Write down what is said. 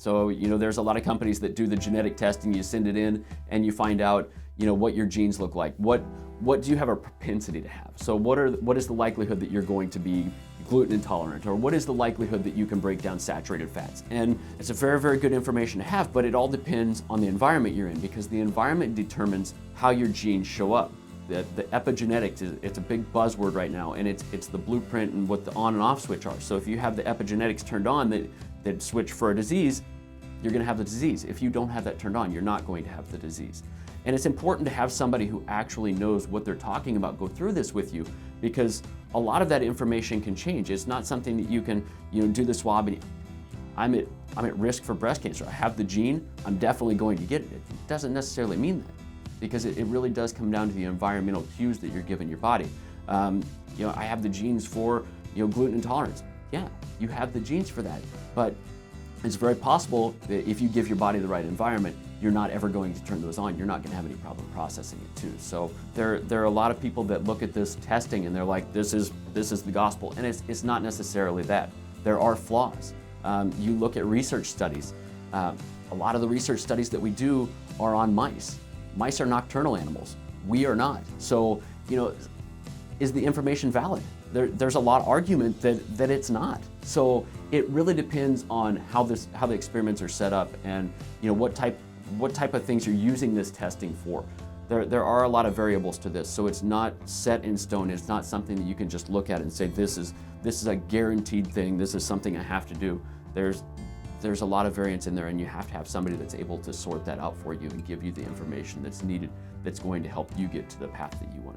So, there's a lot of companies that do the genetic testing. You send it in and you find out, what your genes look like. What do you have a propensity to have? So what is the likelihood that you're going to be gluten intolerant, or what is the likelihood that you can break down saturated fats? And it's a very, very good information to have, but it all depends on the environment you're in, because the environment determines how your genes show up. The epigenetics it's a big buzzword right now, and it's the blueprint and what the on and off switch are. So if you have the epigenetics turned on that switch for a disease, you're going to have the disease. If you don't have that turned on, you're not going to have the disease. And it's important to have somebody who actually knows what they're talking about go through this with you, because a lot of that information can change. It's not something that you can do the swab and I'm at risk for breast cancer. I have the gene, I'm definitely going to get it. It doesn't necessarily mean that, because it really does come down to the environmental cues that you're giving your body. I have the genes for gluten intolerance. Yeah, you have the genes for that, but it's very possible that if you give your body the right environment, you're not ever going to turn those on. You're not going to have any problem processing it too. So there are a lot of people that look at this testing and they're like, this is the gospel, and it's not necessarily that. There are flaws. You look at research studies. A lot of the research studies that we do are on mice. Mice are nocturnal animals. We are not. So is the information valid? There's a lot of argument that it's not. So it really depends on how the experiments are set up, and what type of things you're using this testing for. There are a lot of variables to this, so it's not set in stone. It's not something that you can just look at and say, this is a guaranteed thing, this is something I have to do. There's a lot of variance in there, and you have to have somebody that's able to sort that out for you and give you the information that's needed, that's going to help you get to the path that you want.